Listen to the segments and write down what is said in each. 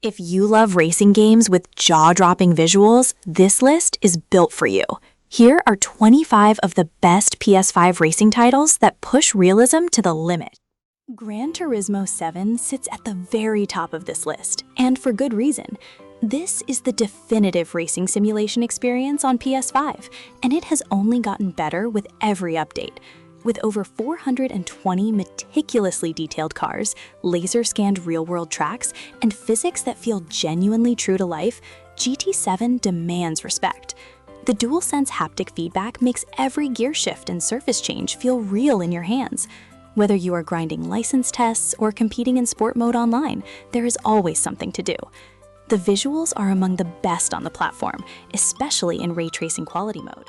If you love racing games with jaw-dropping visuals, this list is built for you. Here are 25 of the best PS5 racing titles that push realism to the limit. Gran Turismo 7 sits at the very top of this list, and for good reason. This is the definitive racing simulation experience on PS5, and it has only gotten better with every update. With over 420 meticulously detailed cars, laser-scanned real-world tracks, and physics that feel genuinely true to life, GT7 demands respect. The DualSense haptic feedback makes every gear shift and surface change feel real in your hands. Whether you are grinding license tests or competing in sport mode online, there is always something to do. The visuals are among the best on the platform, especially in ray tracing quality mode.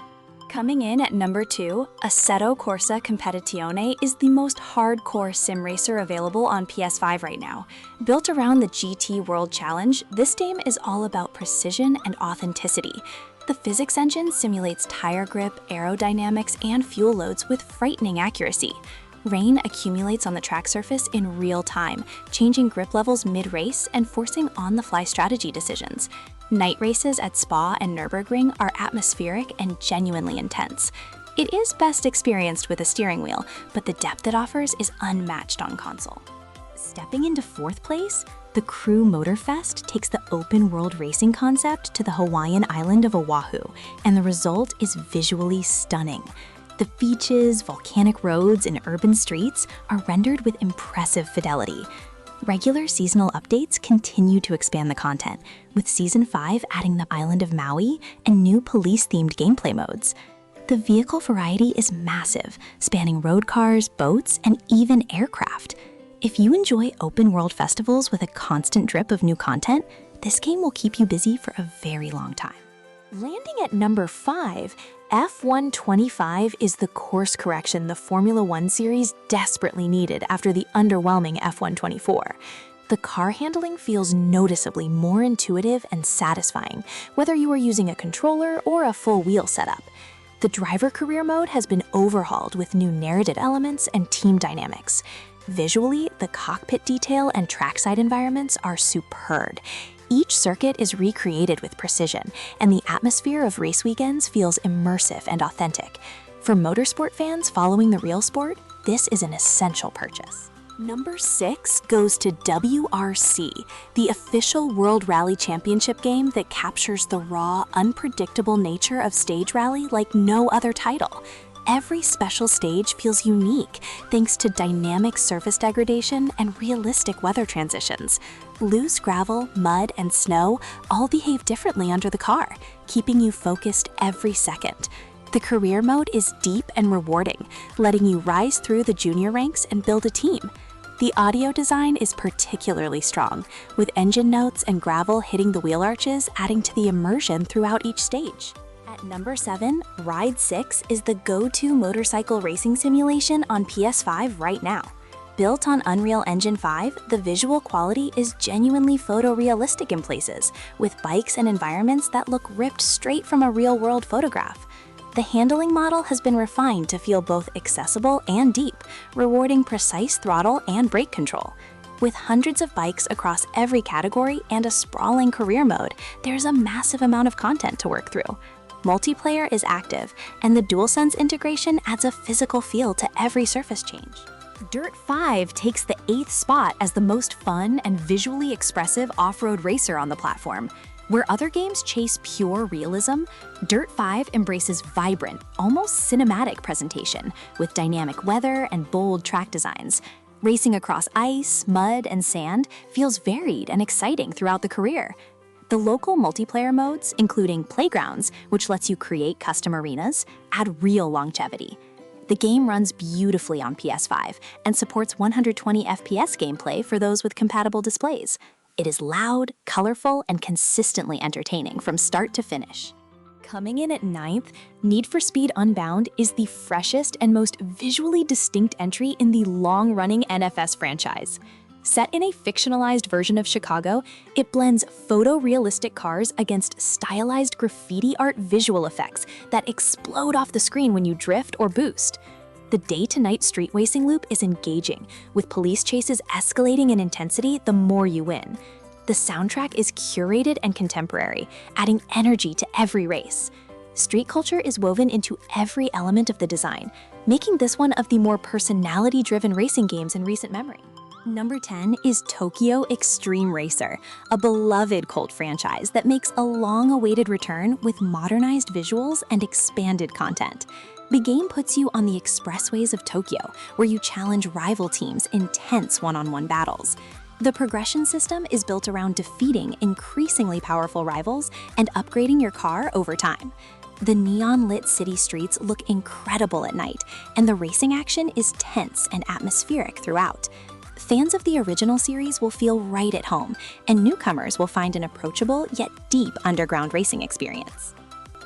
Coming in at number 2, Assetto Corsa Competizione is the most hardcore sim racer available on PS5 right now. Built around the GT World Challenge, this game is all about precision and authenticity. The physics engine simulates tire grip, aerodynamics, and fuel loads with frightening accuracy. Rain accumulates on the track surface in real time, changing grip levels mid-race and forcing on-the-fly strategy decisions. Night races at Spa and Nürburgring are atmospheric and genuinely intense. It is best experienced with a steering wheel, but the depth it offers is unmatched on console. Stepping into 4th place, the Crew Motorfest takes the open-world racing concept to the Hawaiian island of Oahu, and the result is visually stunning. The beaches, volcanic roads, and urban streets are rendered with impressive fidelity. Regular seasonal updates continue to expand the content, with Season 5 adding the island of Maui and new police-themed gameplay modes. The vehicle variety is massive, spanning road cars, boats, and even aircraft. If you enjoy open-world festivals with a constant drip of new content, this game will keep you busy for a very long time. Landing at number 5, F125 is the course correction the Formula One series desperately needed after the underwhelming F124. The car handling feels noticeably more intuitive and satisfying, whether you are using a controller or a full wheel setup. The driver career mode has been overhauled with new narrative elements and team dynamics. Visually, the cockpit detail and trackside environments are superb. Each circuit is recreated with precision, and the atmosphere of race weekends feels immersive and authentic. For motorsport fans following the real sport, this is an essential purchase. Number 6 goes to WRC, the official World Rally Championship game that captures the raw, unpredictable nature of stage rally like no other title. Every special stage feels unique thanks to dynamic surface degradation and realistic weather transitions. Loose gravel, mud, and snow all behave differently under the car, keeping you focused every second. The career mode is deep and rewarding, letting you rise through the junior ranks and build a team. The audio design is particularly strong, with engine notes and gravel hitting the wheel arches, adding to the immersion throughout each stage. At number 7, Ride 6 is the go-to motorcycle racing simulation on PS5 right now. Built on Unreal Engine 5, the visual quality is genuinely photorealistic in places, with bikes and environments that look ripped straight from a real-world photograph. The handling model has been refined to feel both accessible and deep, rewarding precise throttle and brake control. With hundreds of bikes across every category and a sprawling career mode, there's a massive amount of content to work through. Multiplayer is active, and the DualSense integration adds a physical feel to every surface change. Dirt 5 takes the 8th spot as the most fun and visually expressive off-road racer on the platform. Where other games chase pure realism, Dirt 5 embraces vibrant, almost cinematic presentation with dynamic weather and bold track designs. Racing across ice, mud, and sand feels varied and exciting throughout the career. The local multiplayer modes, including Playgrounds, which lets you create custom arenas, add real longevity. The game runs beautifully on PS5 and supports 120 FPS gameplay for those with compatible displays. It is loud, colorful, and consistently entertaining from start to finish. Coming in at 9th, Need for Speed Unbound is the freshest and most visually distinct entry in the long-running NFS franchise. Set in a fictionalized version of Chicago, it blends photorealistic cars against stylized graffiti art visual effects that explode off the screen when you drift or boost. The day-to-night street racing loop is engaging, with police chases escalating in intensity the more you win. The soundtrack is curated and contemporary, adding energy to every race. Street culture is woven into every element of the design, making this one of the more personality-driven racing games in recent memory. Number 10 is Tokyo Xtreme Racer, a beloved cult franchise that makes a long-awaited return with modernized visuals and expanded content. The game puts you on the expressways of Tokyo, where you challenge rival teams in tense one-on-one battles. The progression system is built around defeating increasingly powerful rivals and upgrading your car over time. The neon-lit city streets look incredible at night, and the racing action is tense and atmospheric throughout. Fans of the original series will feel right at home, and newcomers will find an approachable yet deep underground racing experience.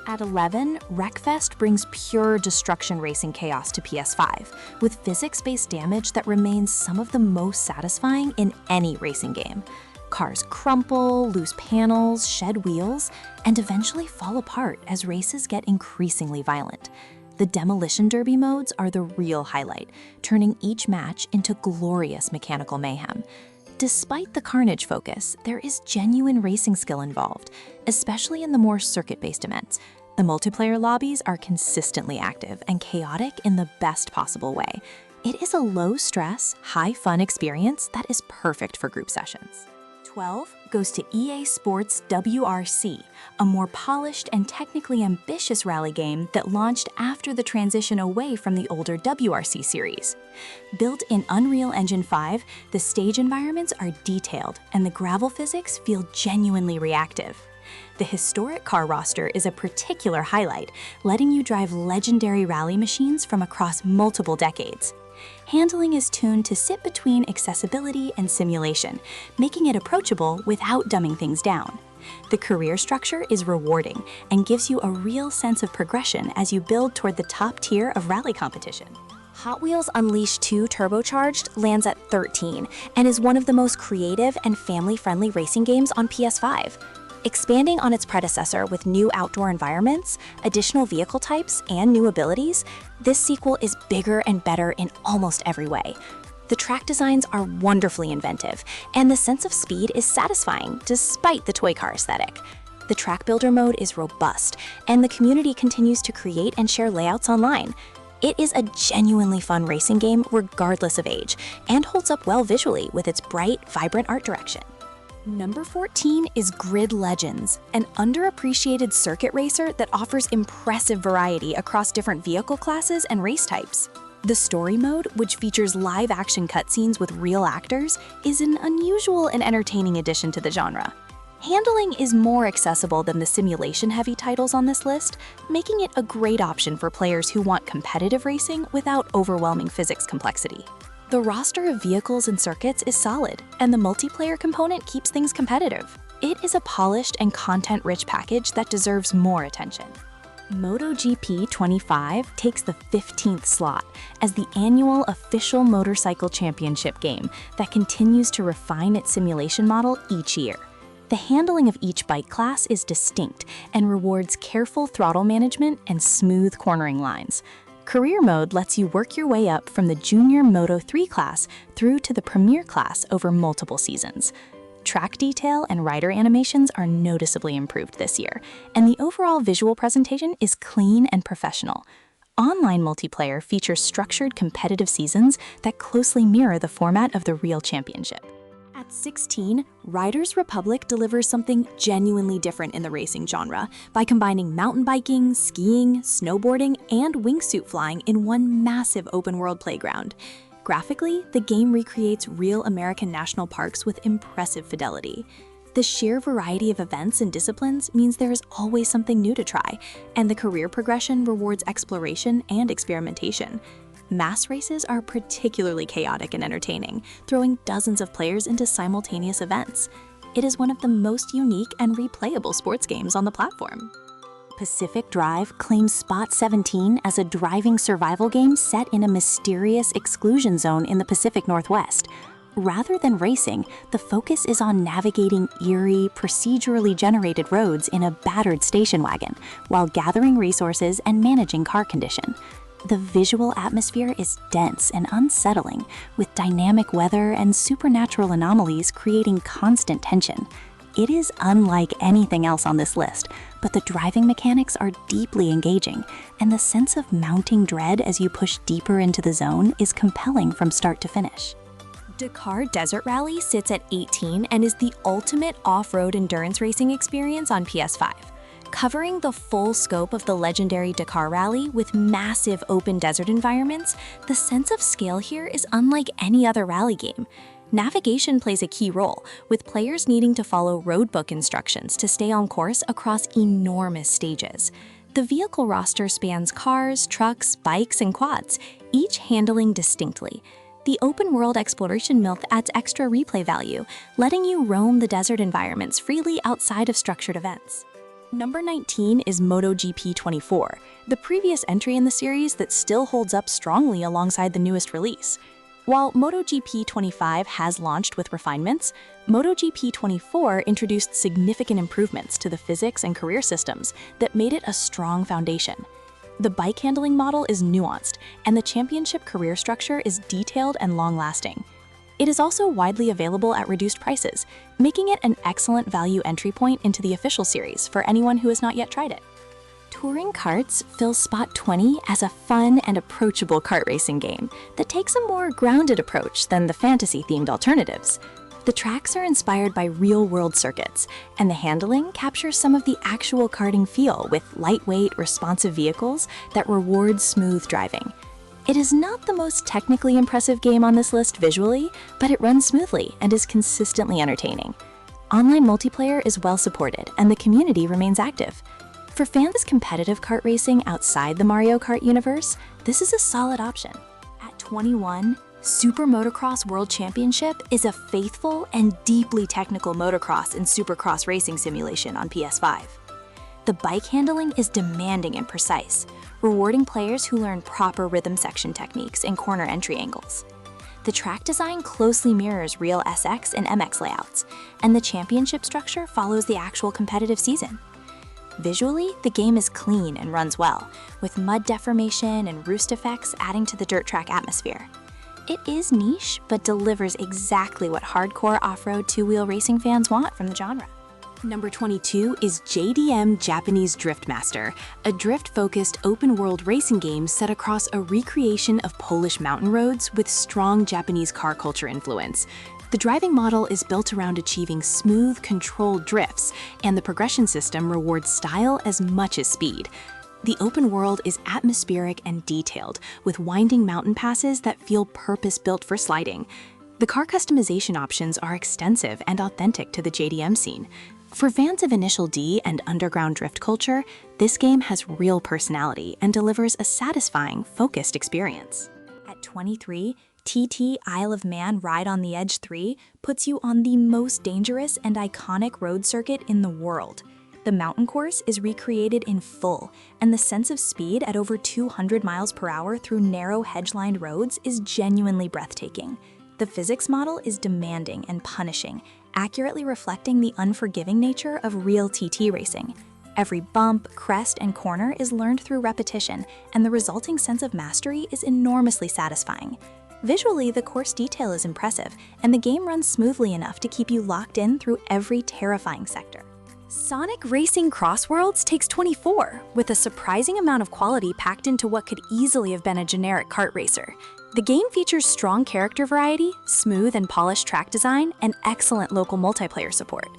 At 11, Wreckfest brings pure destruction racing chaos to PS5, with physics-based damage that remains some of the most satisfying in any racing game. Cars crumple, lose panels, shed wheels, and eventually fall apart as races get increasingly violent. The Demolition Derby modes are the real highlight, turning each match into glorious mechanical mayhem. Despite the carnage focus, there is genuine racing skill involved, especially in the more circuit-based events. The multiplayer lobbies are consistently active and chaotic in the best possible way. It is a low-stress, high-fun experience that is perfect for group sessions. 12 goes to EA Sports WRC, a more polished and technically ambitious rally game that launched after the transition away from the older WRC series. Built in Unreal Engine 5, the stage environments are detailed and the gravel physics feel genuinely reactive. The historic car roster is a particular highlight, letting you drive legendary rally machines from across multiple decades. Handling is tuned to sit between accessibility and simulation, making it approachable without dumbing things down. The career structure is rewarding and gives you a real sense of progression as you build toward the top tier of rally competition. Hot Wheels Unleashed 2 Turbocharged lands at 13 and is one of the most creative and family-friendly racing games on PS5. Expanding on its predecessor with new outdoor environments, additional vehicle types, and new abilities, this sequel is bigger and better in almost every way. The track designs are wonderfully inventive, and the sense of speed is satisfying despite the toy car aesthetic. The track builder mode is robust, and the community continues to create and share layouts online. It is a genuinely fun racing game regardless of age, and holds up well visually with its bright, vibrant art direction. Number 14 is Grid Legends, an underappreciated circuit racer that offers impressive variety across different vehicle classes and race types. The story mode, which features live-action cutscenes with real actors, is an unusual and entertaining addition to the genre. Handling is more accessible than the simulation-heavy titles on this list, making it a great option for players who want competitive racing without overwhelming physics complexity. The roster of vehicles and circuits is solid, and the multiplayer component keeps things competitive. It is a polished and content-rich package that deserves more attention. MotoGP 25 takes the 15th slot as the annual official motorcycle championship game that continues to refine its simulation model each year. The handling of each bike class is distinct and rewards careful throttle management and smooth cornering lines. Career mode lets you work your way up from the junior Moto 3 class through to the premier class over multiple seasons. Track detail and rider animations are noticeably improved this year, and the overall visual presentation is clean and professional. Online multiplayer features structured competitive seasons that closely mirror the format of the real championship. At 16, Riders Republic delivers something genuinely different in the racing genre by combining mountain biking, skiing, snowboarding, and wingsuit flying in one massive open-world playground. Graphically, the game recreates real American national parks with impressive fidelity. The sheer variety of events and disciplines means there is always something new to try, and the career progression rewards exploration and experimentation. Mass races are particularly chaotic and entertaining, throwing dozens of players into simultaneous events. It is one of the most unique and replayable sports games on the platform. Pacific Drive claims Spot 17 as a driving survival game set in a mysterious exclusion zone in the Pacific Northwest. Rather than racing, the focus is on navigating eerie, procedurally generated roads in a battered station wagon, while gathering resources and managing car condition. The visual atmosphere is dense and unsettling, with dynamic weather and supernatural anomalies creating constant tension. It is unlike anything else on this list, but the driving mechanics are deeply engaging, and the sense of mounting dread as you push deeper into the zone is compelling from start to finish. Dakar Desert Rally sits at 18 and is the ultimate off-road endurance racing experience on PS5. Covering the full scope of the legendary Dakar Rally with massive open desert environments, the sense of scale here is unlike any other rally game. Navigation plays a key role, with players needing to follow roadbook instructions to stay on course across enormous stages. The vehicle roster spans cars, trucks, bikes, and quads, each handling distinctly. The open-world exploration myth adds extra replay value, letting you roam the desert environments freely outside of structured events. Number 19 is MotoGP 24, the previous entry in the series that still holds up strongly alongside the newest release. While MotoGP 25 has launched with refinements, MotoGP 24 introduced significant improvements to the physics and career systems that made it a strong foundation. The bike handling model is nuanced, and the championship career structure is detailed and long-lasting. It is also widely available at reduced prices, making it an excellent value entry point into the official series for anyone who has not yet tried it. Touring Karts fills spot 20 as a fun and approachable kart racing game that takes a more grounded approach than the fantasy-themed alternatives. The tracks are inspired by real-world circuits, and the handling captures some of the actual karting feel with lightweight, responsive vehicles that reward smooth driving. It is not the most technically impressive game on this list visually, but it runs smoothly and is consistently entertaining. Online multiplayer is well supported, and the community remains active. For fans of competitive kart racing outside the Mario Kart universe, this is a solid option. At 21, Super Motocross World Championship is a faithful and deeply technical motocross and supercross racing simulation on PS5. The bike handling is demanding and precise, rewarding players who learn proper rhythm section techniques and corner entry angles. The track design closely mirrors real SX and MX layouts, and the championship structure follows the actual competitive season. Visually, the game is clean and runs well, with mud deformation and roost effects adding to the dirt track atmosphere. It is niche, but delivers exactly what hardcore off-road two-wheel racing fans want from the genre. Number 22 is JDM Japanese Drift Master, a drift-focused open-world racing game set across a recreation of Polish mountain roads with strong Japanese car culture influence. The driving model is built around achieving smooth, controlled drifts, and the progression system rewards style as much as speed. The open world is atmospheric and detailed, with winding mountain passes that feel purpose-built for sliding. The car customization options are extensive and authentic to the JDM scene. For fans of Initial D and underground drift culture, this game has real personality and delivers a satisfying, focused experience. At 23, TT Isle of Man Ride on the Edge 3 puts you on the most dangerous and iconic road circuit in the world. The mountain course is recreated in full, and the sense of speed at over 200 miles per hour through narrow hedge-lined roads is genuinely breathtaking. The physics model is demanding and punishing, accurately reflecting the unforgiving nature of real TT racing. Every bump, crest, and corner is learned through repetition, and the resulting sense of mastery is enormously satisfying. Visually, the course detail is impressive, and the game runs smoothly enough to keep you locked in through every terrifying sector. Sonic Racing CrossWorlds takes 24, with a surprising amount of quality packed into what could easily have been a generic kart racer. The game features strong character variety, smooth and polished track design, and excellent local multiplayer support.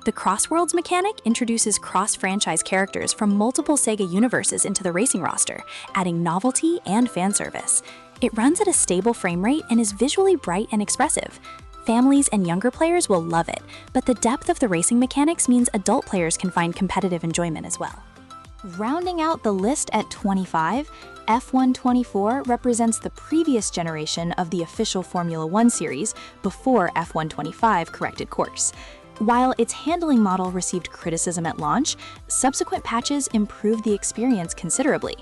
The CrossWorlds mechanic introduces cross-franchise characters from multiple Sega universes into the racing roster, adding novelty and fan service. It runs at a stable frame rate and is visually bright and expressive. Families and younger players will love it, but the depth of the racing mechanics means adult players can find competitive enjoyment as well. Rounding out the list at 25, F1 24 represents the previous generation of the official Formula One series before F1 25 corrected course. While its handling model received criticism at launch, subsequent patches improved the experience considerably.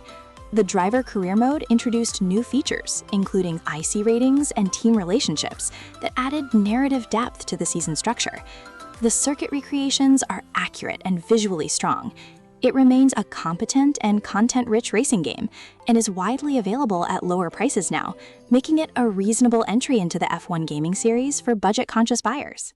The driver career mode introduced new features, including IC ratings and team relationships, that added narrative depth to the season structure. The circuit recreations are accurate and visually strong. It remains a competent and content-rich racing game and is widely available at lower prices now, making it a reasonable entry into the F1 gaming series for budget-conscious buyers.